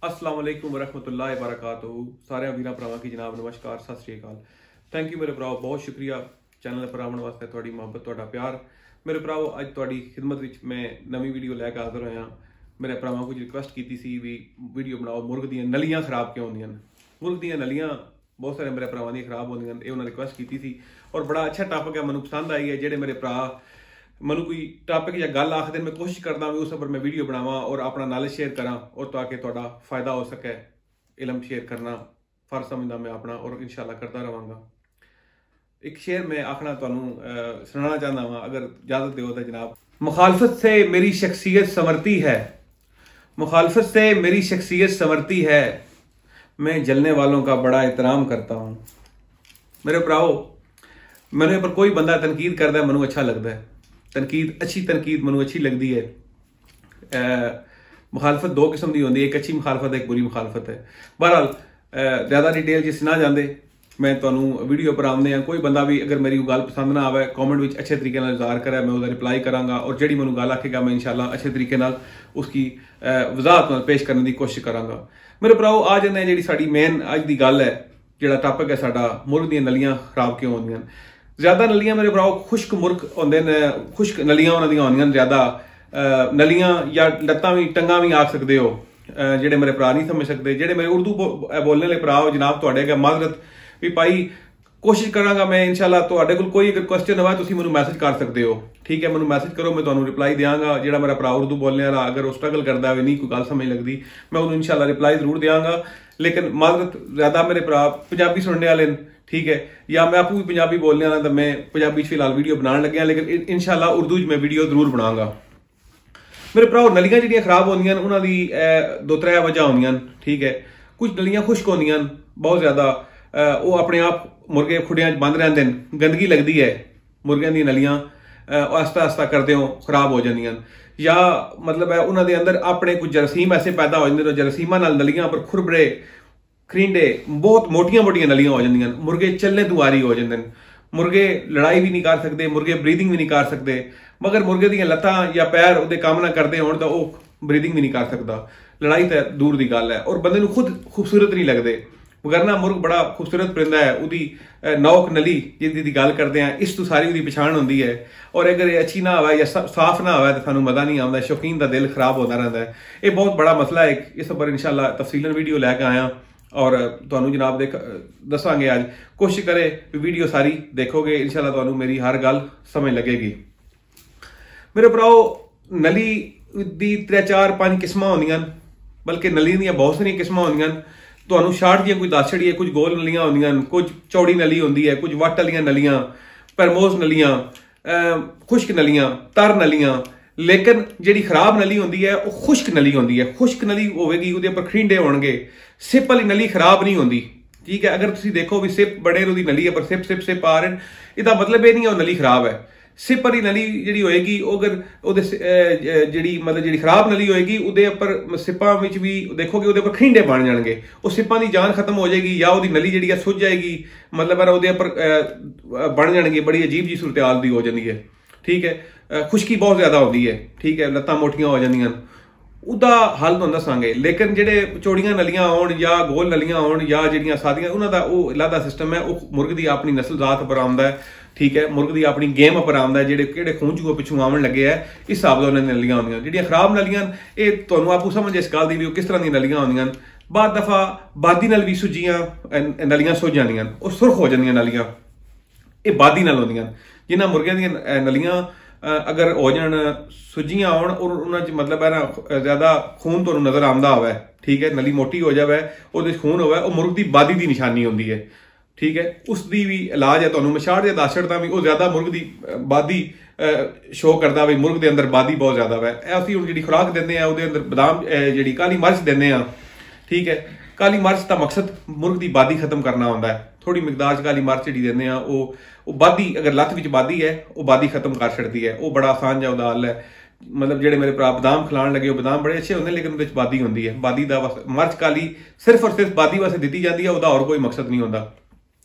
अस्सलाम वालेकुम वरहमतुल्लाहि वबरकातुहू। सारे वीर भरावां की जनाब नमस्कार, सत श्री अकाल। थैंक यू मेरे भराओ, बहुत शुक्रिया चैनल पर आने वास्ते, थोड़ी मुहब्बत, थोड़ा प्यार। मेरे भराओ अज थोड़ी खिदमत विच मैं नवी वीडियो लैके हाजिर होया। मेरे भरावां कुछ रिक्वेस्ट की सी भी वीडियो बनाओ, मुर्ग दी नलियां खराब क्यों होंदियां। मुर्ग दी नलियां बहुत सारे मेरे भरावां दी खराब होंदियां, ये उन्होंने रिक्वेस्ट की सी और बड़ा अच्छा टॉपिक है, मैनूं पसंद आई है। जेडे मेरे भरा मैं कोई टॉपिक या गल आखदे मैं कोशिश करता भी उस पर मैं वीडियो बनावा और अपना नॉलेज शेयर करा और ताकि थोड़ा फायदा हो सके। इलम शेयर करना फर्ज समझदा मैं अपना और इंशाल्लाह करता रहांगा। एक शेर मैं आखना तुहानूं सुनाना चाहता वहाँ, अगर इजाजत दो तो जनाब। मुखालफत से मेरी शख्सियत संवरती है, मुखालफत से मेरी शख्सियत संवरती है, मैं जलने वालों का बड़ा एहतराम करता हूँ। मेरे भराओ मेरे पर कोई बंदा तनकीद करता है, मैनूं अच्छा लगता है। तनकीद अच्छी तनकीद मैनूं अच्छी लगती है। मुखालफत दो किस्म की होती है, एक अच्छी मुखालफत है, एक बुरी मुखालफत है। बहरहाल ज़्यादा डिटेल जिस ना जाते मैं तुहानूं वीडियो पर आने हैं। कोई बंदा भी अगर मेरी गल पसंद ना आवे कॉमेंट में अच्छे तरीके इजहार करे, मैं उसका रिप्लाई करांगा और जी मैं गल आखेगा मैं इंशाल्लाह अच्छे तरीके उसकी वजाहत पेश करने की कोशिश करांगा। मेरे भराओ आ जाने जी साड़ी मेन अज की गल है, जो टॉपिक है साडा, मुर्ग दी नलियां खराब क्यों होंदियां। ज्यादा नलियां मेरे भराओ खुश्क मुर्ग होंदे ने, खुश्क नलियां उन्हां दियां होंदियां ज्यादा। नलियां या लत्तां भी टंगा भी आख सकते हो, जेडे मेरे भरा नहीं समझ सकते। जेडे मेरे उर्दू बोलने वाले भरा हो जनाब तुहाडे अगे माजरत भी भाई, कोशिश करांगा मैं इंशाल्लाह। तुहाडे कोल कोई अगर क्वेश्चन होवे तुसीं मैनूं मैसेज कर सकते हो, ठीक है। मैनूं मैसेज करो, मैं तुहानूं रिप्लाई देंगा। जेड़ा मेरा भरा उर्दू बोलने वाला अगर वो स्ट्रगल करता है नहीं कोई गल समझ लगती, मैं उन्होंने इंशाल्लाह रिप्लाई जरूर देंगा। लेकिन माजरत ज्यादा मेरे भरा पंजाबी सुनने वाले, ठीक है, या मैं आपू भी पंजाबी बोलने वाला तो मैं पंजाबी फिलहाल वीडियो बनाने लगे, लेकिन इंशाल्लाह उर्दू मैं वीडियो जरूर बनाऊंगा। मेरे भराओ नलियां जिहड़ियां खराब होंदियां उन्हां दी दो त्रै वजह होंदियां, ठीक है। कुछ नलियां खुश्क होंदियां बहुत ज्यादा, वो अपने आप मुर्गे खुडियां बंद रहंदे न, गंदगी लगती है मुर्गियां दी नलियां आस्ता आस्ता करदे हो खराब हो जांदियां, या मतलब है उन्हां दे अंदर अपने कुछ जरासीम ऐसे पैदा हो जाते, जरासीमां नाल नलियां पर खुरबड़े खरींडे बहुत मोटियां मोटियां नलियां हो जांदियां। मुर्गे चलने दुआरी हो जाते हैं, मुर्गे लड़ाई भी नहीं कर सकते, मुर्गे ब्रीदिंग भी नहीं कर सकते। मगर मुर्गे दी लत्तां या पैर उहदे काम ना करते होण तो वह ब्रीदिंग भी नहीं कर सकता, लड़ाई तो दूर की गल है। और बंदे नूं खुद खूबसूरत नहीं लगते, वगरना मुर्ग बड़ा खूबसूरत परिंदा है। उहदी नौक नली जिहदी गल करते हैं, इस तो सारी उहदी पछाण होंदी है। और अगर ये अच्छी ना होवे या साफ ना होवे तो सानूं मजा नहीं आउंदा, शौकीन का दिल खराब होता रहता है। ये बहुत बड़ा मसला है, इस पर इंशाल्लाह तफसीलन वीडियो लैके आया और तुहानूं जनाब दसांगे। आज कोशिश करे वीडियो सारी देखोगे, इंशाल्लाह तुहानूं मेरी हर गल समझ लगेगी। मेरे भराओ नली दी 3-4-5 किस्मां होंदियां, बल्कि नली दियां बहुत सारियां किस्मां होंदियां। तुहानूं शार्ट दियां कुछ दस छड़िए, कुछ गोल नलियां होंदियां, कुछ चौड़ी नली होंदी है, कुछ वट वालियां नलियां, परमोज नलियां, खुश्क नलियां, तर नलियां। लेकिन जिहड़ी खराब नली होंदी है वो खुश्क नली होंदी है। खुश्क नली होवेगी, उहदे उपर खरींडे होणगे। सिप वाली नली खराब नहीं होंदी, ठीक है। अगर तुसीं देखो भी सिप बड़े उहदी नली है पर सिप सिप सिप आ रहे, इसदा मतलब ये नहीं है वो नली खराब है। सिप वाली नली जिहड़ी होएगी, अगर उहदे जिहड़ी मतलब जिहड़ी खराब नली होएगी उहदे उपर सिपां विच भी देखोगे उहदे उपर खरींडे बन जाणगे, वो सिपां दी जान खत्म हो जाएगी या उहदी नली जिहड़ी है सुज जाएगी, मतलब है उहदे उपर बन जाणगे। बड़ी अजीब जी सूरत हाल दी हो जाती है, ठीक है। खुश्की बहुत ज्यादा होती है, ठीक है, लत्तां मोटियां हो जांदियां। उसदा हल तुहानूं दसांगे। लेकिन जेडे चौड़ियां नलियां होण या गोल नलियां होण या जिहड़ियां सादियां, उन्हां दा वो अलग सिस्टम है। वो मुर्ग दी अपनी नस्ल जात पर आउंदा है, ठीक है। मुर्ग दी अपनी गेम पर आउंदा है, जेडे किहड़े खून चूं पिछों आवन लगे है, इस हिसाब नाल उन्हां दी नलियां होंदियां। जिहड़ियां खराब नलियां ये तुहानूं आपू समझ इस गल दी भी किस तरह दी नलियां होंदियां। बाद दफा बादी नाल भी सुजियां नलियां सुज जांदियां, वो सुरख हो जांदियां नलियां, ये बादी नाल होंदियां। जिन्हां मुर्गियां दियां नलियां अगर हो जान सुजियां होण और उन्हां च मतलब है ना ज्यादा खून तुहानूं नजर आंदा होवे, ठीक है, नली मोटी हो जावे, उहदे च खून होवे, वो मुर्ग दी बादी दी निशानी होंदी है, ठीक है। उसदी भी इलाज है, तुहानूं मैं शार्ट या दस छड़दा भी, वो ज्यादा मुर्ग दी बादी शो करदा भी मुर्ग दे अंदर बादी बहुत ज्यादा है। असीं हुण जिहड़ी खुराक दिंदे आ उहदे अंदर बदाम जिहड़ी काली मर्च दिंदे आ, ठीक है। काली मर्च का मकसद मुर्ग की बादी खत्म करना होंदा है। थोड़ी मिकदार काली मर्च जी देने हैं, वो बादी अगर लत्त विच बादी है वो बादी खत्म कर छड़ती है। वो बड़ा आसान जा हल है। मतलब जेडे मेरे भरा बदाम खिलाने लगे, वो बदाम बड़े अच्छे होंगे, लेकिन उहदे बादी होंदी है। बादी दा मर्च काली सिर्फ और सिर्फ बादी वास्ते दी जाती है, उसका और कोई मकसद नहीं होंदा।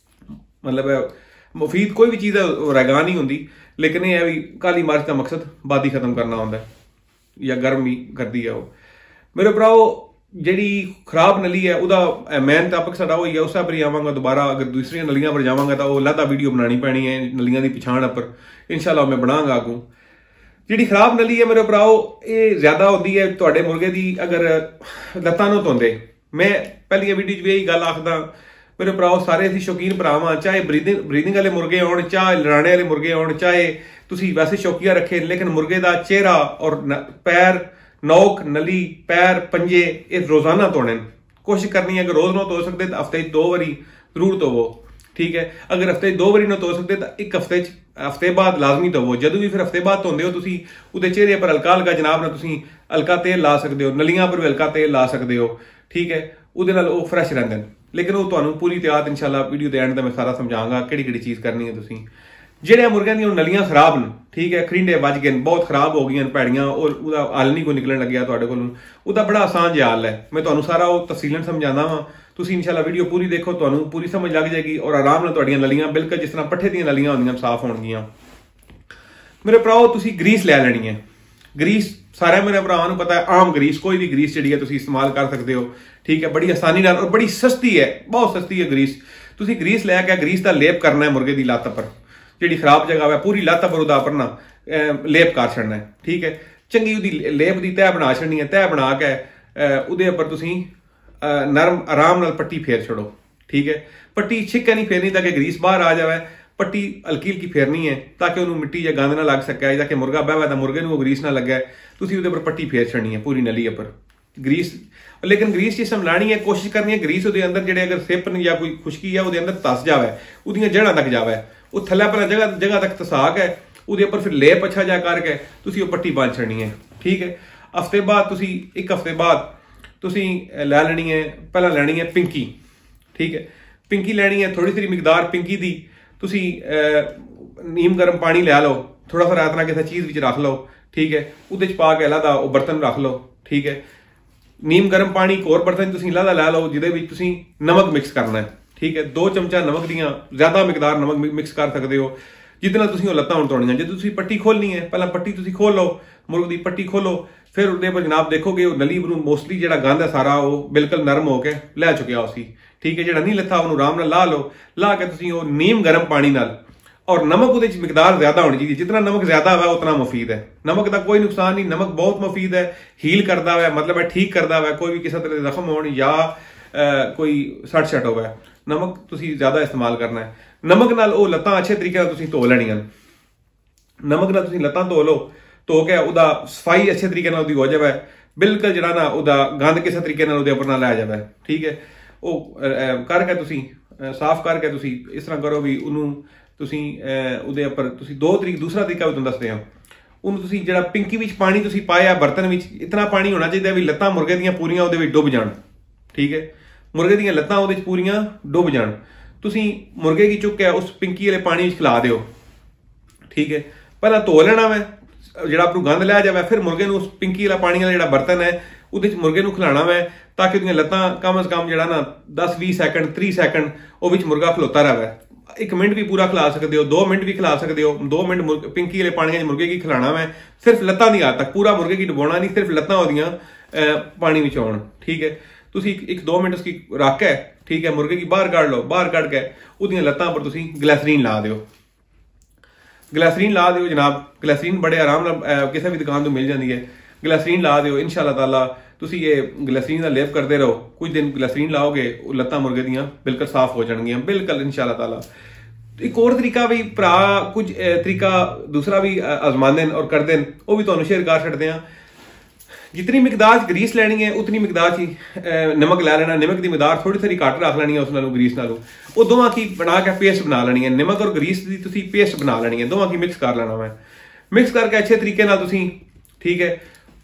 मतलब मुफीद कोई भी चीज़ है रैगान नहीं होंदी, लेकिन यह है भी काली मर्च का मकसद बादी खत्म करना होंदा है या गर्म ही करती है। वो मेरे भराओ ਜਿਹੜੀ ਖਰਾਬ ਨਲੀ ਹੈ ਉਹਦਾ ਮੇਨ ਟਾਪਿਕ ਸਾਡਾ ਹੋਈ ਹੈ, ਉਸ ਪਰ ਹੀ ਆਵਾਂਗਾ ਦੁਬਾਰਾ। ਅਗਰ ਦੂਸਰੀਆਂ ਨਲੀਆਂ ਪਰ ਜਾਵਾਂਗਾ ਤਾਂ ਉਹ ਅਲੱਗਾ ਵੀਡੀਓ ਬਣਾਉਣੀ ਪੈਣੀ ਹੈ ਨਲੀਆਂ ਦੀ ਪਛਾਣ ਉੱਪਰ, ਇਨਸ਼ਾਅੱਲਾ ਮੈਂ ਬਣਾਵਾਂਗਾ ਅੱਗੋਂ। ਜਿਹੜੀ ਖਰਾਬ ਨਲੀ ਹੈ ਮੇਰੇ ਭਰਾਓ, ਇਹ ਜ਼ਿਆਦਾ ਹੁੰਦੀ ਹੈ ਤੁਹਾਡੇ ਮੁਰਗੇ ਦੀ ਅਗਰ ਲੱਤਾਂ ਨੂੰ ਧੋਂਦੇ। ਮੈਂ ਪਹਿਲੀ ਵੀਡੀਓ 'ਚ ਵੀ ਇਹੀ ਗੱਲ ਆਖਦਾ ਮੇਰੇ ਭਰਾਓ, ਸਾਰੇ ਅਸੀਂ ਸ਼ੌਕੀਨ ਭਰਾ ਹਾਂ, ਚਾਹੇ ਬਰੀਡਿੰਗ ਵਾਲੇ ਮੁਰਗੇ ਹੋਣ, ਚਾਹੇ ਲੜਾਣੇ ਵਾਲੇ ਮੁਰਗੇ ਹੋਣ, ਚਾਹੇ ਤੁਸੀਂ ਵੈਸੇ ਸ਼ੌਕੀਆ ਰੱਖੇ, ਲੇਕਿਨ ਮੁਰਗੇ ਦਾ ਚਿਹਰਾ ਔਰ ਪੈਰ, ਨੋਕ, ਨਲੀ, ਪੈਰ, ਪੰਜੇ ਇਹ ਰੋਜ਼ਾਨਾ ਧੋਣੇ। ਕੋਸ਼ਿਸ਼ ਕਰਨੀ ਹੈ ਕਿ ਰੋਜ਼ ਨਾ ਧੋ ਸਕਦੇ ਤਾਂ ਹਫਤੇ 'ਚ 2 ਵਾਰੀ ਜ਼ਰੂਰ ਧੋਵੋ, ਠੀਕ ਹੈ। ਅਗਰ ਹਫਤੇ 'ਚ 2 ਵਾਰੀ ਨਾ ਧੋ ਸਕਦੇ ਤਾਂ ਇੱਕ ਹਫਤੇ ਬਾਅਦ ਲਾਜ਼ਮੀ ਧੋਵੋ। ਜਦੋਂ ਵੀ ਫਿਰ ਹਫਤੇ ਬਾਅਦ ਧੋਂਦੇ ਹੋ ਤੁਸੀਂ ਉਹਦੇ ਚਿਹਰੇ ਪਰ ਹਲਕਾ ਹਲਕਾ ਜਨਾਬ ਨਾਲ ਤੁਸੀਂ ਹਲਕਾ ਤੇਲ ਲਾ ਸਕਦੇ ਹੋ, ਨਲੀਆਂ ਪਰ ਵੀ ਹਲਕਾ ਤੇਲ ਲਾ ਸਕਦੇ ਹੋ, ਠੀਕ ਹੈ। ਉਹਦੇ ਨਾਲ ਉਹ ਫਰੈਸ਼ ਰਹਿੰਦੇ ਨੇ। ਲੇਕਿਨ ਉਹ ਤੁਹਾਨੂੰ ਪੂਰੀ ਤਿਆਰ ਇਨਸ਼ਾਅੱਲਾ ਵੀਡੀਓ ਦੇ ਐਂਡ ਤੇ ਮੈਂ ਸਾਰਾ ਸਮਝਾਵਾਂਗਾ ਕਿਹੜੀ ਚੀਜ਼ ਕਰਨੀ ਹੈ ਤੁਸੀਂ। ਜਿਹੜੇ ਮੁਰਗਿਆਂ ਦੀਆਂ ਨਲੀਆਂ ਖਰਾਬ ਨੇ, ਠੀਕ ਹੈ, ਖਰਿੰਡੇ ਵੱਜ ਗਏ, ਬਹੁਤ ਖਰਾਬ ਹੋ ਗਈਆਂ ਭੈੜੀਆਂ, ਔਰ ਉਹਦਾ ਹੱਲ ਨਹੀਂ ਕੋਈ ਨਿਕਲਣ ਲੱਗਿਆ ਤੁਹਾਡੇ ਕੋਲੋਂ, ਉਹਦਾ ਬੜਾ ਆਸਾਨ ਜਿਹਾ ਹੱਲ ਹੈ। ਮੈਂ ਤੁਹਾਨੂੰ ਸਾਰਾ ਉਹ ਤਫਸੀਲਨ ਸਮਝਾਉਂਦਾ ਵਾਂ, ਤੁਸੀਂ ਇਨਸ਼ਾਅੱਲਾ ਵੀਡੀਓ ਪੂਰੀ ਦੇਖੋ, ਤੁਹਾਨੂੰ ਪੂਰੀ ਸਮਝ ਲੱਗ ਜਾਏਗੀ ਔਰ ਆਰਾਮ ਨਾਲ ਤੁਹਾਡੀਆਂ ਨਲੀਆਂ ਬਿਲਕੁਲ ਜਿਸ ਤਰ੍ਹਾਂ ਪੱਠੇ ਦੀਆਂ ਨਲੀਆਂ ਹੁੰਦੀਆਂ ਸਾਫ਼ ਹੋਣਗੀਆਂ। ਮੇਰੇ ਭਰਾਓ ਤੁਸੀਂ ਗਰੀਸ ਲੈ ਲੈਣੀ ਹੈ। ਗਰੀਸ ਸਾਰਿਆਂ ਮੇਰੇ ਭਰਾਵਾਂ ਨੂੰ ਪਤਾ ਹੈ, ਆਮ ਗਰੀਸ, ਕੋਈ ਵੀ ਗਰੀਸ ਜਿਹੜੀ ਹੈ ਤੁਸੀਂ ਇਸਤੇਮਾਲ ਕਰ ਸਕਦੇ ਹੋ, ਠੀਕ ਹੈ, ਬੜੀ ਆਸਾਨੀ ਨਾਲ ਔਰ ਬੜੀ ਸਸਤੀ ਹੈ, ਬਹੁਤ ਸਸਤੀ ਹੈ ਗਰੀਸ। ਤੁਸੀਂ ਗਰੀਸ ਲੈ ਕੇ ਗਰੀਸ ਦਾ ਲੇਪ ਕਰਨਾ ਹੈ ਮੁਰਗੇ ਦੀ ਲੱਤ ਪਰ, ਜਿਹੜੀ ਖਰਾਬ ਜਗ੍ਹਾ ਹੈ ਪੂਰੀ ਲੱਤ ਪਰ ਉਹਦਾ ਆਪਣਾ ਲੇਪ ਕਰ ਛੱਡਣਾ ਹੈ, ਠੀਕ ਹੈ। ਚੰਗੀ ਉਹਦੀ ਲੇਪ ਦੀ ਤਹਿ ਬਣਾ ਛੱਡਣੀ ਹੈ। ਤਹਿ ਬਣਾ ਕੇ ਉਹਦੇ ਉੱਪਰ ਤੁਸੀਂ ਨਰਮ ਆਰਾਮ ਨਾਲ ਪੱਟੀ ਫੇਰ ਛੱਡੋ, ਠੀਕ ਹੈ। ਪੱਟੀ ਛਿੱਕੇ ਨਹੀਂ ਫੇਰਨੀ ਤਾਂ ਕਿ ਗਰੀਸ ਬਾਹਰ ਆ ਜਾਵੇ, ਪੱਟੀ ਹਲਕੀ ਹਲਕੀ ਫੇਰਨੀ ਹੈ ਤਾਂ ਕਿ ਉਹਨੂੰ ਮਿੱਟੀ ਜਾਂ ਗੰਦ ਨਾ ਲੱਗ ਸਕੇ, ਜਾਂ ਕਿ ਮੁਰਗਾ ਬਹਿ ਤਾਂ ਮੁਰਗੇ ਨੂੰ ਉਹ ਗਰੀਸ ਨਾ ਲੱਗੇ। ਤੁਸੀਂ ਉਹਦੇ ਉੱਪਰ ਪੱਟੀ ਫੇਰ ਛੱਡਣੀ ਹੈ ਪੂਰੀ ਨਲੀ ਉੱਪਰ ਗਰੀਸ। ਲੇਕਿਨ ਗਰੀਸ ਜਿਸਮ ਲਾਣੀ ਹੈ, ਕੋਸ਼ਿਸ਼ ਕਰਨੀ ਹੈ ਗਰੀਸ ਉਹਦੇ ਅੰਦਰ ਜਿਹੜੇ ਅਗਰ ਸਿਪ ਨੇ ਜਾਂ ਕੋਈ ਖੁਸ਼ਕੀ ਹੈ ਉਹਦੇ ਅੰਦਰ ਧਸ ਜਾਵੇ, ਉਹਦੀਆਂ ਜੜ੍ਹਾਂ ਤੱਕ ਜਾਵੇ, ਉਹ ਥੱਲੇ ਪਹਿਲਾਂ ਜਗ੍ਹਾ ਤੱਕ ਧਸਾ ਕੇ ਉਹਦੇ ਉੱਪਰ ਫਿਰ ਲੇਪ ਅੱਛਾ ਜਾ ਕਰਕੇ ਤੁਸੀਂ ਉਹ ਪੱਟੀ ਬੰਨ੍ਹ ਛੱਡਣੀ ਹੈ, ਠੀਕ ਹੈ। ਹਫਤੇ ਬਾਅਦ ਤੁਸੀਂ ਇੱਕ ਹਫਤੇ ਬਾਅਦ ਤੁਸੀਂ ਲੈ ਲੈਣੀ ਹੈ, ਪਹਿਲਾਂ ਲੈਣੀ ਹੈ ਪਿੰਕੀ, ਠੀਕ ਹੈ। ਪਿੰਕੀ ਲੈਣੀ ਹੈ ਥੋੜੀ ਥੋੜੀ ਮਿਕਦਾਰ ਪਿੰਕੀ ਦੀ। ਤੁਸੀਂ ਨੀਮ ਗਰਮ ਪਾਣੀ ਲੈ ਲਓ, ਥੋੜਾ ਸਾ ਰਾਤ ਨਾਲ ਕਿਸੇ ਚੀਜ਼ ਵਿੱਚ ਰੱਖ ਲਓ, ਠੀਕ ਹੈ। ਉਹਦੇ 'ਚ ਪਾ ਕੇ ਅਲੱਗਾ ਉਹ ਬਰਤਨ ਰੱਖ ਲਓ, ਠੀਕ ਹੈ। ਨੀਮ ਗਰਮ ਪਾਣੀ ਇੱਕ ਹੋਰ ਬਰਤਨ ਤੁਸੀਂ ਅਲੱਗਾ ਲੈ ਲਓ ਜਿਹਦੇ ਵਿੱਚ ਤੁਸੀਂ ਨਮਕ ਮਿਕਸ ਕਰਨਾ ਹੈ, ਠੀਕ ਹੈ। 2 ਚਮਚਾ ਨਮਕ ਦੀਆਂ, ਜ਼ਿਆਦਾ ਮਿਕਦਾਰ ਨਮਕ ਮਿਕਸ ਕਰ ਸਕਦੇ ਹੋ ਜਿਹਦੇ ਨਾਲ ਤੁਸੀਂ ਉਹ ਲੱਤਾਂ ਹੁਣ ਧੋਣੀਆਂ। ਜਦੋਂ ਤੁਸੀਂ ਪੱਟੀ ਖੋਲਣੀ ਹੈ, ਪਹਿਲਾਂ ਪੱਟੀ ਤੁਸੀਂ ਖੋਲ ਲਓ, ਮੁਰਗ ਦੀ ਪੱਟੀ ਖੋਲੋ, ਫਿਰ ਉਹਦੇ ਪਰ ਜਨਾਬ ਦੇਖੋਗੇ ਉਹ ਨਲੀ ਨੂੰ ਮੋਸਟਲੀ ਜਿਹੜਾ ਗੰਦ ਹੈ ਸਾਰਾ ਉਹ ਬਿਲਕੁਲ ਨਰਮ ਹੋ ਕੇ ਲੈ ਚੁੱਕਿਆ ਉਸੀ, ਠੀਕ ਹੈ। ਜਿਹੜਾ ਨਹੀਂ ਲੱਥਾ ਉਹਨੂੰ ਆਰਾਮ ਨਾਲ ਲਾ ਲਓ, ਲਾ ਕੇ ਤੁਸੀਂ ਉਹ ਨੀਮ ਗਰਮ ਪਾਣੀ ਨਾਲ, ਔਰ ਨਮਕ ਉਹਦੇ ਚ ਮਿਕਦਾਰ ਜ਼ਿਆਦਾ ਹੋਣੀ ਚਾਹੀਦੀ, ਜਿਤਨਾ ਨਮਕ ਜ਼ਿਆਦਾ ਹੋਵੇ ਉਤਨਾ ਮੁਫੀਦ ਹੈ। ਨਮਕ ਦਾ ਕੋਈ ਨੁਕਸਾਨ ਨਹੀਂ, ਨਮਕ ਬਹੁਤ ਮੁਫੀਦ ਹੈ, ਹੀਲ ਕਰਦਾ ਹੈ, ਮਤਲਬ ਹੈ ਠੀਕ ਕਰਦਾ ਹੈ, ਕੋਈ ਵੀ ਕਿਸੇ ਤਰ੍ਹਾਂ ਦੇ ਜ਼ਖਮ ਹੋਣ ਜਾਂ ਕੋਈ ਸੱਟ ਹੋਵੇ, ਨਮਕ ਤੁਸੀਂ ਜ਼ਿਆਦਾ ਇਸਤੇਮਾਲ ਕਰਨਾ ਹੈ। ਨਮਕ ਨਾਲ ਉਹ ਲੱਤਾਂ ਅੱਛੇ ਤਰੀਕੇ ਨਾਲ ਤੁਸੀਂ ਧੋ ਲੈਣੀਆਂ। ਨਮਕ ਨਾਲ ਤੁਸੀਂ ਲੱਤਾਂ ਧੋ ਲਓ, ਧੋ ਕੇ ਉਹਦਾ ਸਫਾਈ ਅੱਛੇ ਤਰੀਕੇ ਨਾਲ ਉਹਦੀ ਹੋ ਜਾਵੇ, ਬਿਲਕੁਲ ਜਿਹੜਾ ਨਾ ਉਹਦਾ ਗੰਦ ਕਿਸੇ ਤਰੀਕੇ ਨਾਲ ਉਹਦੇ ਉੱਪਰ ਨਾ ਲੈ ਜਾਵੇ, ਠੀਕ ਹੈ। ਉਹ ਕਰਕੇ ਤੁਸੀਂ ਸਾਫ਼ ਕਰਕੇ ਤੁਸੀਂ ਇਸ ਤਰ੍ਹਾਂ ਕਰੋ ਵੀ ਉਹਨੂੰ ਤੁਸੀਂ ਉਹਦੇ ਉੱਪਰ ਤੁਸੀਂ ਦੂਸਰਾ ਤਰੀਕਾ ਵੀ ਤੁਹਾਨੂੰ ਦੱਸਦੇ ਹਾਂ। ਉਹਨੂੰ ਤੁਸੀਂ ਜਿਹੜਾ ਪਿੰਕੀ ਵਿੱਚ ਪਾਣੀ ਤੁਸੀਂ ਪਾਇਆ ਬਰਤਨ ਵਿੱਚ, ਇਤਨਾ ਪਾਣੀ ਹੋਣਾ ਚਾਹੀਦਾ ਵੀ ਲੱਤਾਂ ਮੁਰਗੇ ਦੀਆਂ ਪੂਰੀਆਂ ਉਹਦੇ ਵਿੱਚ ਡੁੱਬ ਜਾਣ, ਠੀਕ ਹੈ। ਮੁਰਗੇ ਦੀਆਂ ਲੱਤਾਂ ਉਹਦੇ 'ਚ ਪੂਰੀਆਂ ਡੁੱਬ ਜਾਣ। ਤੁਸੀਂ ਮੁਰਗੇ ਕੀ ਚੁੱਕ ਕੇ ਉਸ ਪਿੰਕੀ ਵਾਲੇ ਪਾਣੀ ਵਿੱਚ ਖਿਲਾ ਦਿਓ, ਠੀਕ ਹੈ। ਪਹਿਲਾਂ ਧੋ ਲੈਣਾ ਵਾ ਜਿਹੜਾ ਆਪ ਨੂੰ ਗੰਦ ਲੈ ਜਾਵੇ, ਫਿਰ ਮੁਰਗੇ ਨੂੰ ਉਸ ਪਿੰਕੀ ਵਾਲਾ ਪਾਣੀ ਵਾਲਾ ਜਿਹੜਾ ਬਰਤਨ ਹੈ ਉਹਦੇ 'ਚ ਮੁਰਗੇ ਨੂੰ ਖਿਲਾਣਾ ਵਾ ਤਾਂ ਕਿ ਉਹਦੀਆਂ ਲੱਤਾਂ ਕਮ ਅਜ਼ ਕਮ ਜਿਹੜਾ ਨਾ 10-20 ਸੈਕਿੰਡ 30 ਸੈਕਿੰਡ ਉਹ ਵਿੱਚ ਮੁਰਗਾ ਖਲੋਤਾ ਰਹੇ। 1 ਮਿੰਟ ਵੀ ਪੂਰਾ ਖਿਲਾ ਸਕਦੇ ਹੋ, 2 ਮਿੰਟ ਵੀ ਖਿਲਾ ਸਕਦੇ ਹੋ। 2 ਮਿੰਟ ਪਿੰਕੀ ਵਾਲੇ ਪਾਣੀ 'ਚ ਮੁਰਗੇ ਕੀ ਖਿਲਾਣਾ ਵਾ, ਸਿਰਫ ਲੱਤਾਂ ਦੀ ਹੱਦ ਤੱਕ, ਪੂਰਾ ਮੁਰਗੇ ਕੀ ਡੁਬੋਣਾ ਨਹੀਂ, ਸਿਰਫ ਲੱਤਾਂ ਉਹਦੀਆਂ ਪਾਣੀ ਵਿੱਚ ਆਉਣ, ਠੀਕ ਹੈ। ਤੁਸੀਂ 1-2 ਮਿੰਟ ਉਸकी ਰੱਖ ਕੇ, ਠੀਕ ਹੈ, ਮੁਰਗੇ ਕੀ ਬਾਹਰ ਕੱਢ ਲਓ। ਬਾਹਰ ਕੱਢ ਕੇ ਉਹਦੀਆਂ ਲੱਤਾਂ ਪਰ ਤੁਸੀਂ ਗਲੈਸਰੀਨ ਲਾ ਦਿਓ, ਗਲੈਸਰੀਨ ਲਾ ਦਿਓ ਜਨਾਬ। ਗਲੈਸਰੀਨ ਬੜੇ ਆਰਾਮ ਨਾਲ ਕਿਸੇ ਵੀ ਦੁਕਾਨ ਤੋਂ ਮਿਲ ਜਾਂਦੀ ਹੈ, ਗਲੈਸਰੀਨ ਲਾ ਦਿਓ। ਇਨਸ਼ਾਅੱਲਾ ਤਾਲਾ ਤੁਸੀਂ ਇਹ ਗਲੈਸਰੀਨ ਦਾ ਲੇਪ ਕਰਦੇ ਰਹੋ, ਕੁਝ ਦਿਨ ਗਲੈਸਰੀਨ ਲਾਓਗੇ ਉਹ ਲੱਤਾਂ ਮੁਰਗੇ ਦੀਆਂ ਬਿਲਕੁਲ ਸਾਫ਼ ਹੋ ਜਾਣਗੀਆਂ, ਬਿਲਕੁਲ ਇਨਸ਼ਾਅੱਲਾ ਤਾਲਾ। ਇੱਕ ਹੋਰ ਤਰੀਕਾ ਵੀ ਭਰਾ ਕੁਝ ਤਰੀਕਾ ਦੂਸਰਾ ਵੀ ਆਜ਼ਮਾਉਂਦੇ ਨੇ ਔਰ ਕਰਦੇ ਨੇ, ਉਹ ਵੀ ਤੁਹਾਨੂੰ ਸ਼ੇਅਰ ਕਰ ਛੱਡਦੇ ਹਾਂ। जितनी मिकदार ग्रीस लैनी है उतनी मिकदार ही नमक लै लेना। नमक की मिकदार थोड़ी थोड़ी घट रख लैनी है उस नालों ग्रीस नालों। वो दोवां की बना के पेस्ट बना लेनी है, नमक और ग्रीस की तुसीं पेस्ट बना लेनी है, दोवां की मिक्स कर लेना। मैं मिक्स करके अच्छे तरीके नाल तुसीं, ठीक है,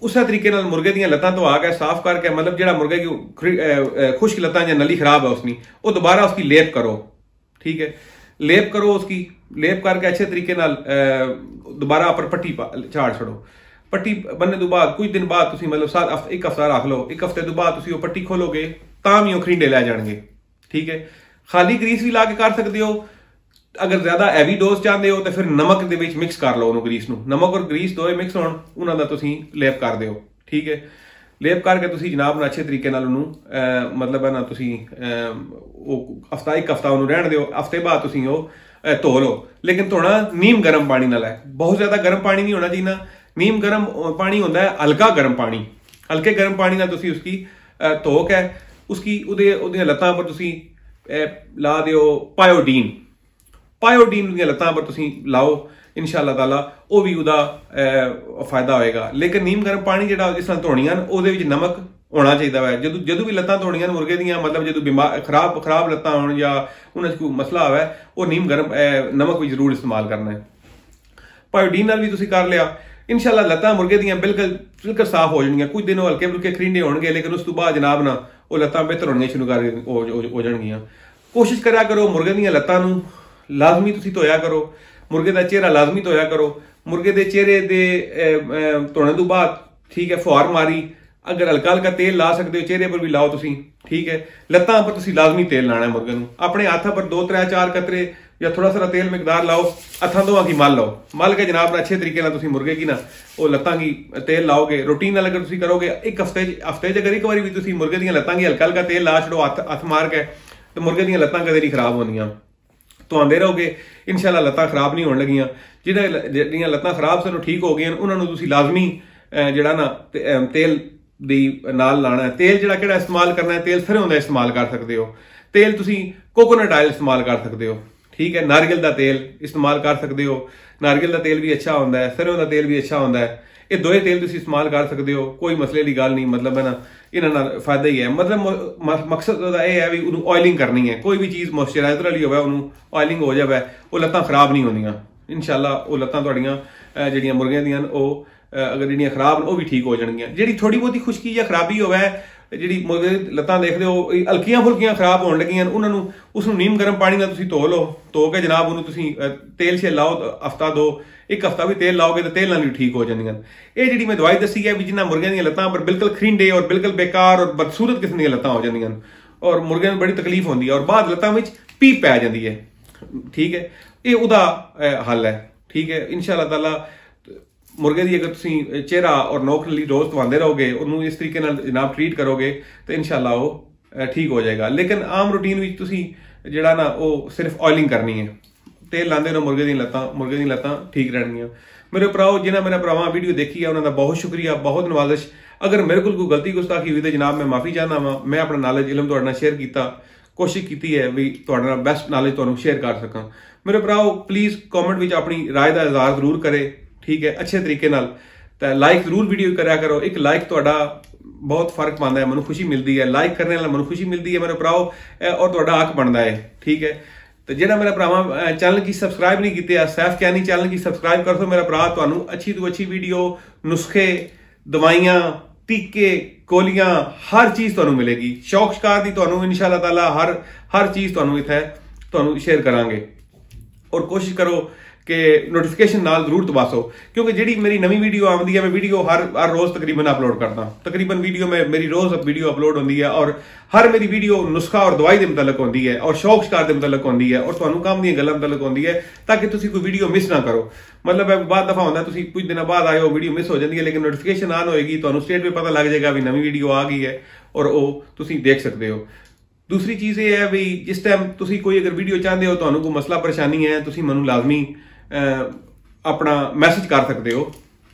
उस तरीके नाल मुर्गे दी लत्तां धोआ के साफ करके, मतलब जिहड़ा मुर्गे की खुश्क लत्तां या नली खराब है उसकी, वो दोबारा उसकी लेप करो, ठीक है, लेप करो उसकी। लेप करके अच्छे तरीके नाल दोबारा पर पट्टी झाड़ छोड़ो। पट्टी बनने तो बाद कुछ दिन बाद तुसीं मतलब एक हफ्ता रख लो, एक हफ्ते तो बाद तुसीं वो पट्टी खोलोगे तां भी वो खरींडे लै जाणगे, ठीक है। खाली ग्रीस भी ला के कर सकते हो, अगर ज्यादा हैवी डोज चाहते हो तो फिर नमक दे विच मिक्स कर लो उन्होंने ग्रीस नूं, नमक और ग्रीस दोए मिक्स होण उन्हां दा तुसीं लेप कर दिओ, ठीक है। ਲੇਪ ਕਰਕੇ ਤੁਸੀਂ ਜਨਾਬ ਨਾਲ ਅੱਛੇ ਤਰੀਕੇ ਨਾਲ ਉਹਨੂੰ ਮਤਲਬ ਹੈ ਨਾ ਤੁਸੀਂ ਉਹ ਇੱਕ ਹਫਤਾ ਉਹਨੂੰ ਰਹਿਣ ਦਿਓ। ਹਫਤੇ ਬਾਅਦ ਤੁਸੀਂ ਉਹ ਧੋ ਲਓ, ਲੇਕਿਨ ਧੋਣਾ ਨੀਮ ਗਰਮ ਪਾਣੀ ਨਾਲ ਹੈ। ਬਹੁਤ ਜ਼ਿਆਦਾ ਗਰਮ ਪਾਣੀ ਨਹੀਂ ਹੋਣਾ ਚਾਹੀਦਾ। नीम गर्म पानी होता है हल्का गर्म पानी, हल्के गर्म पानी ना तुसी उसकी धोक है उसकी उहदियां लत्तां पर तुसी ला दिओ पायोडीन उहदियां लत्तां पर तुसी लाओ, इंशाअल्लाह ताला वो भी उहदा फायदा होएगा। लेकिन नीम गर्म पानी जिहड़ा जिस तरह धोणियां उहदे विच नमक होना चाहिए है। जदों भी लत्तां धोणियां मुर्गे दियां, मतलब जदों बीमार खराब लत्तां होण या उन्हां च कोई मसला आवे, वो नीम गर्म नमक भी जरूर इस्तेमाल करना है। पायोडीन नाल भी तुसी कर लिया, इंशाअल्लाह लत्तां मुर्गे दियां बिल्कुल साफ हो जाएंगी। कुछ दिन हल्के फुल्के खरींडे होणगे, लेकिन उस तो बाद जनाब ना वो लत्तां बेहतर होणियां शुरू हो जाणगियां। कोशिश करा करो मुर्गे दियां लत्तां नूं लाजमी तुसी धोया करो, मुर्गे दा चेहरा लाजमी धोया करो। मुर्गे दे चेहरे दे धोने तो बाद ठीक है फुहार मारी, अगर हल्का हल्का तेल ला सकते हो चेहरे पर भी लाओ तुसी, ठीक है। लत्तां पर तुसी लाजमी तेल लाना है मुर्गे नूं। अपने हाथां पर 2 3 4 कतरे या थोड़ा सा तेल मिकदार लाओ, हथां दोवां की मल लो, मल के जनाब अच्छे तरीके नाल तुसी मुर्गे की ना वो लत्तां की तेल लाओगे। रूटीन नाल अगर तुसी करोगे एक हफ्ते अगर एक बारी भी तुसी मुर्गे दियां लत्तां की हल्का हल्का तेल ला छड़ो हथ मार के, तो मुर्गे दियां लत्तां कदे नहीं खराब होंदियां। तो आंदे रहोगे इंशाअल्लाह लत्तां खराब नहीं होने लगियां। जिहड़ियां लत्तां खराब सन ठीक हो गईयां, उन्हां नूं तुसी लाजमी जिहड़ा ना तेल दी नाल लाना है। तेल जिहड़ा किहड़ा इस्तेमाल करना है, तेल सरसों दा इस्तेमाल कर सकते हो, तेल तुसी कोकोनट ऑयल इस्तेमाल कर सकते हो, ठीक है। नारियल का तेल इस्तेमाल कर सकते हो, नारियल का तेल भी अच्छा होता है, सरसों का तेल भी अच्छा होता है। ये दोए तेल तुसी इस्तेमाल कर सकते हो, कोई मसले की गल नहीं, मतलब है ना इन्हां फायदा ही है। मतलब मकसद यह है भी उन्होंने ऑयलिंग करनी है। कोई भी चीज़ मॉइस्चराइजर वाली होवे उन्होंने ऑयलिंग हो जाए, वो लत्तां खराब नहीं होंदियां इंशाअल्लाह। वो लत्तां तुहाड़ियां जिहड़ियां मुर्गियां दियां अगर जिहड़ियां खराब वो भी ठीक हो जाणगियां। जिहड़ी थोड़ी बहुती खुश्की या खराबी होवे, जिहड़ी मुर्गे दी लत्तां देखदे हो हल्कियां फुल्कियां खराब होण लगियां, उन्हां उसनूं नीम गर्म पानी नाल तुसीं धो लो, धो के जनाब उन्होंने तुसीं तेल छे लाओ, हफ्ता दो एक हफ्ता भी तेल लाओगे तो तेल नाल भी ठीक हो जांदियां। ये जिहड़ी मैं दवाई दसी है भी जिन्हां मुर्गियां दी लत्तां पर बिल्कुल खरींडे और बिल्कुल बेकार और बदसूरत किस्म दी लत्तां हो जांदियां और मुर्गियां नूं बड़ी तकलीफ होंदी है और बाद लत्तां विच पीप पै जांदी है, ठीक है। ये उहदा हल है, ठीक है। इंशाअल्लाह ताला मुर्गे की अगर तुम चेहरा और नोक नली रोज धवाते रहोगे, उन्होंने इस तरीके जनाब ट्रीट करोगे तो इंशाअल्लाह वो ठीक हो जाएगा। लेकिन आम रूटीन में तुसी जिहड़ा ना वो सिर्फ ऑयलिंग करनी है, तेल लाते रहो मुर्गे दी लत्तां ठीक रहणगियां। मेरे भराओ जिन्हें मेरा भरावां वीडियो देखी है उन्होंने बहुत शुक्रिया, बहुत नवाजिश। अगर मेरे को कोई गलती गुस्ताखी हुई तो जनाब मैं माफ़ी चाहना वा। मैं अपना नॉलेज इलम तुहाडे नाल शेयर किया, कोशिश की है भी तुहाडे नाल बेस्ट नॉलेज तुहानूं शेयर कर सकां। मेरे भराओ प्लीज़ कॉमेंट में अपनी राय का इजहार जरूर करे, ठीक है, अच्छे तरीके नाल। तो लाइक जरूर वीडियो कराया करो, एक लाइक तुहाडा बहुत फर्क पाता है, मैं खुशी मिलती है, लाइक करने नाल मैं खुशी मिलती है मेरे भराओ, और तुहाडा हक बनता है, ठीक है। तो जिहड़ा मेरा भरावां चैनल की सबसक्राइब नहीं किया, सैफ कैनी चैनल की सबसक्राइब कर दो मेरा भरा। तुहानूं अच्छी तो अच्छी वीडियो, नुस्खे, दवाइयां, टीके, गोलियां, हर चीज़ तुहानूं मिलेगी। शौक शिकार दी तुहानूं इंशाअल्लाह ताला हर चीज़ तुहानूं इत्थे तुहानूं शेयर करांगे। और कोशिश करो कि नोटिफिकेशन नाल जरूर दबासो, क्योंकि जिहड़ी मेरी नवी वीडियो आती है मैं वीडियो हर रोज़ तकरीबन अपलोड करता, तकरीबन वीडियो में मेरी रोज़ वीडियो अपलोड होती है और हर मेरी वीडियो नुस्खा और दवाई के मुतलक होती है और शौक शिकार के मुतलक होती है और तुहानूं काम दी गल्लां मुतलक होती है, ताकि तुसीं कोई वीडियो मिस ना करो। मतलब बाद दफा होता तुसीं कुछ दिन बाद आए हो वीडियो मिस हो जाती है, लेकिन नोटिफिकेशन ऑन होएगी तुहानूं स्टेट पे पता लग जाएगा भी नवी वीडियो आ गई है और वो तुसीं देख सकते हो। दूसरी चीज़ ये है भी जिस टाइम तुसीं कोई अगर वीडियो चाहते हो, तुहानूं कोई मसला परेशानी है, तुसीं मैनूं लाजमी अपना मैसेज कर सकते हो।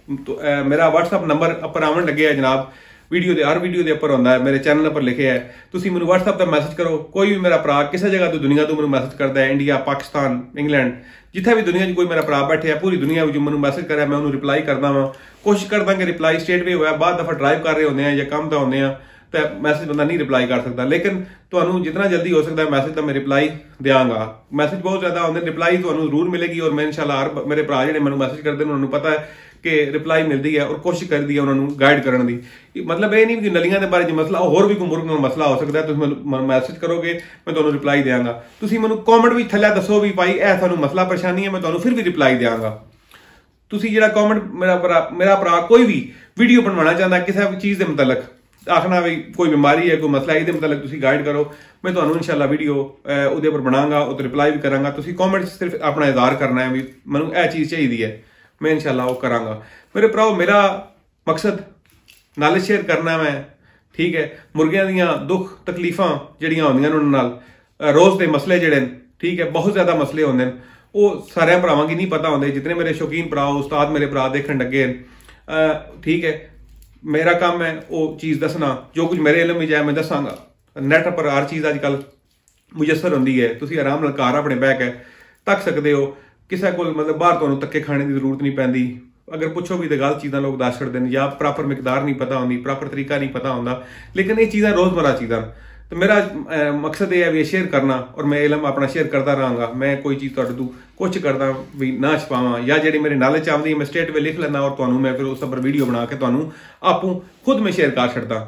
तो मेरा व्हाट्सअप नंबर अपर आवन लगे है जनाब, हर वीडियो के उपर होंदा है, मेरे चैनल पर लिखे है। तुसीं मैनूं व्हाट्सअप पर मैसेज करो, कोई भी मेरा भरा किसी जगह तो दुनिया तो मैनूं मैसेज करता है, इंडिया, पाकिस्तान, इंग्लैंड, जिथे भी दुनिया कोई मेरा भरा बैठे है, पूरी दुनिया में जो मैनूं मैसेज करे मैं उन्होंने रिप्लाई करदा वां। कोशिश करदा कि रिप्लाई स्ट्रेट वे होया, बाद दफा ड्राइव कर रहे होंदे हैं या काम तो होंदे हैं तो मैसेज बंदा नहीं रिप्लाई कर सकता, लेकिन तुहानूं जितना जल्दी हो सकता है मैसेज का मैं रिप्लाई देंगा। मैसेज बहुत ज़्यादा होंदे, रिप्लाई तुहानूं जरूर मिलेगी और मैं इंशाअल्लाह हर मेरे भरा जिहड़े मैनूं मैसेज करते हैं उन्होंने पता है कि रिप्लाई मिलती है और कोशिश करती है उन्होंने गाइड करने की। मतलब ये नहीं कि नलियां के बारे में मसला होर भी कोई मुर्ग नाल मसला हो सकता है, तुसीं मैनूं मैसेज करोगे मैं तुहानूं रिप्लाई देंगा। तुसीं मैनूं कॉमेंट भी थल्ले दसो भी भाई ए तुहानूं मसला परेशानी है, मैं तुहानूं फिर भी रिप्लाई देंगा। तुसीं जिहड़ा कॉमेंट मेरा भरा कोई भी वीडियो बनवाना चाहता है किसी भी चीज़ के मुतलक, आखना भी कोई बीमारी है, कोई मसला है, मतलब तुसीं गाइड करो, मैं तुहानूं इंशाअल्लाह वीडियो उहदे पर बनांगा, उस रिप्लाई भी करांगा। तुसीं कॉमेंट सिर्फ अपना इजहार करना है भी मैनूं यह चीज़ चाहिए है, मैं इंशाअल्लाह वो करांगा। मेरे भराओ मेरा मकसद ਨਾਲੇ ਸ਼ੇਅਰ ਕਰਨਾ ਮੈਂ, ਠੀਕ ਹੈ। ਮੁਰਗਿਆਂ ਦੀਆਂ ਦੁੱਖ ਤਕਲੀਫਾਂ ਜਿਹੜੀਆਂ ਹੁੰਦੀਆਂ ਨੇ ਉਹਨਾਂ ਨਾਲ, ਰੋਜ਼ ਦੇ ਮਸਲੇ ਜਿਹੜੇ ਨੇ, ਠੀਕ ਹੈ, ਬਹੁਤ ਜ਼ਿਆਦਾ ਮਸਲੇ ਹੁੰਦੇ ਨੇ, ਉਹ ਸਾਰਿਆਂ ਭਰਾਵਾਂ ਕੀ ਨਹੀਂ ਪਤਾ ਹੁੰਦੇ। ਜਿਤਨੇ ਮੇਰੇ ਸ਼ੌਕੀਨ ਭਰਾ ਉਸਤਾਦ ਮੇਰੇ ਭਰਾ ਦੇਖਣ ਲੱਗੇ, ਠੀਕ ਹੈ, ਮੇਰਾ ਕੰਮ ਹੈ ਉਹ ਚੀਜ਼ ਦੱਸਣਾ, ਜੋ ਕੁਝ ਮੇਰੇ ਇਲਮ ਵਿੱਚ ਹੈ ਮੈਂ ਦੱਸਾਂਗਾ। ਨੈਟ ਪਰ ਹਰ ਚੀਜ਼ ਅੱਜ ਕੱਲ੍ਹ ਮੁਯੱਸਰ ਹੁੰਦੀ ਹੈ, ਤੁਸੀਂ ਆਰਾਮ ਨਾਲ ਘਰ ਆਪਣੇ ਬਹਿ ਕੇ ਤੱਕ ਸਕਦੇ ਹੋ। ਕਿਸੇ ਕੋਲ ਮਤਲਬ ਬਾਹਰ ਤੁਹਾਨੂੰ ਧੱਕੇ ਖਾਣੇ ਦੀ ਜ਼ਰੂਰਤ ਨਹੀਂ ਪੈਂਦੀ। ਅਗਰ ਪੁੱਛੋ ਵੀ ਤਾਂ ਗਲਤ ਚੀਜ਼ਾਂ ਲੋਕ ਦੱਸ ਛੱਡਦੇ ਨੇ, ਜਾਂ ਪ੍ਰੋਪਰ ਮਿਕਦਾਰ ਨਹੀਂ ਪਤਾ ਹੁੰਦੀ, ਪ੍ਰੋਪਰ ਤਰੀਕਾ ਨਹੀਂ ਪਤਾ ਹੁੰਦਾ। ਲੇਕਿਨ ਇਹ ਚੀਜ਼ਾਂ ਰੋਜ਼ਮਰਾ ਚੀਜ਼ਾਂ, ਤੇ ਮੇਰਾ ਮਕਸਦ ਇਹ ਹੈ ਵੀ ਸ਼ੇਅਰ ਕਰਨਾ, ਔਰ ਮੈਂ ਇਲਮ ਆਪਣਾ ਸ਼ੇਅਰ ਕਰਦਾ ਰਹਾਂਗਾ। ਮੈਂ ਕੋਈ ਚੀਜ਼ ਤੁਹਾਡੇ ਤੋਂ ਕੁਛ ਕਰਦਾ ਵੀ ਨਾ ਛਪਾਵਾਂ, ਜਾਂ ਜਿਹੜੀ ਮੇਰੇ ਨਾਲੇਜ ਆਉਂਦੀ ਮੈਂ ਸਟੇਟ ਵੇ ਲਿਖ ਲੈਂਦਾ, ਔਰ ਤੁਹਾਨੂੰ ਮੈਂ ਫਿਰ ਉਸ ਉੱਪਰ ਵੀਡੀਓ ਬਣਾ ਕੇ ਤੁਹਾਨੂੰ ਆਪੂ ਖੁਦ ਮੈਂ ਸ਼ੇਅਰ ਕਰ ਛੱਡਦਾ,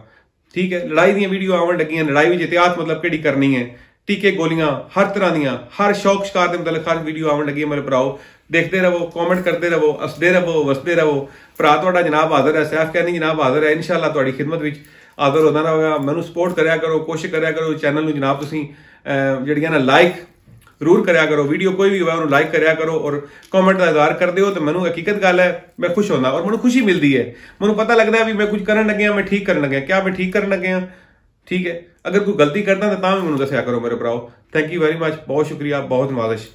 ਠੀਕ ਹੈ। ਲੜਾਈ ਦੀਆਂ ਵੀਡੀਓ ਆਉਣ ਲੱਗੀਆਂ, ਲੜਾਈ ਵਿੱਚ ਇਤਿਹਾਤ ਮਤਲਬ ਕਿਹੜੀ ਕਰਨੀ ਹੈ, ਟੀਕੇ ਗੋਲੀਆਂ ਹਰ ਤਰ੍ਹਾਂ ਦੀਆਂ, ਹਰ ਸ਼ੌਕ ਸ਼ਿਕਾਰ ਦੇ ਮੁਤਲਕ ਹਰ ਵੀਡੀਓ ਆਉਣ ਲੱਗੀ ਹੈ। ਮੇਰੇ ਭਰਾਓ ਦੇਖਦੇ ਰਹੋ, ਕਮੈਂਟ ਕਰਦੇ ਰਹੋ, ਹੱਸਦੇ ਰਹੋ, ਵਸਦੇ ਰਹੋ। ਭਰਾ ਤੁਹਾਡਾ ਜਨਾਬ ਹਾਜ਼ਰ ਹੈ, ਸੈਫ ਕਹਿੰਦੀ ਜਨਾਬ ਹਾਜ਼ਰ ਹੈ, ਇਨਸ਼ਾਅੱਲਾ ਤੁਹਾਡੀ ਖਿਦਮਤ ਵਿੱਚ ਹਾਜ਼ਰ ਹੁੰਦਾ ਰਹੇਗਾ। ਮੈਨੂੰ ਸਪੋਰਟ ਕਰਿਆ ਕਰੋ, ਕੋਸ਼ਿਸ਼ ਕਰਿਆ ਕਰੋ ਚੈਨਲ ਨੂੰ ਜਨਾਬ ਤੁਸੀਂ ਜਿਹੜੀਆਂ ਨਾ ਲਾਈਕ ਜ਼ਰੂਰ ਕਰਿਆ ਕਰੋ। ਵੀਡੀਓ ਕੋਈ ਵੀ ਹੋਵੇ ਉਹਨੂੰ ਲਾਈਕ ਕਰਿਆ ਕਰੋ, ਔਰ ਕਮੈਂਟ ਦਾ ਇਜ਼ਹਾਰ ਕਰਦੇ ਹੋ ਤਾਂ ਮੈਨੂੰ ਹਕੀਕਤ ਗੱਲ ਹੈ ਮੈਂ ਖੁਸ਼ ਹੁੰਦਾ, ਔਰ ਮੈਨੂੰ ਖੁਸ਼ੀ ਮਿਲਦੀ ਹੈ। ਮੈਨੂੰ ਪਤਾ ਲੱਗਦਾ ਵੀ ਮੈਂ ਕੁਝ ਕਰਨ ਲੱਗਿਆ, ਮੈਂ ਠੀਕ ਕਰਨ ਲੱਗਿਆ। ਕਿਆ ਮੈਂ ਠੀਕ ਕਰਨ ਲੱਗਿਆ? ਠੀਕ ਹੈ। ਅਗਰ ਕੋਈ ਗਲਤੀ ਕਰਦਾ ਤਾਂ ਵੀ ਮੈਨੂੰ ਦੱਸਿਆ ਕਰੋ ਮੇਰੇ ਭਰਾਓ। ਥੈਂਕ ਯੂ ਵੈਰੀ ਮਚ, ਬਹੁਤ ਸ਼ੁਕਰੀਆ, ਬਹੁਤ ਨਵਾਜ਼ਿਸ਼।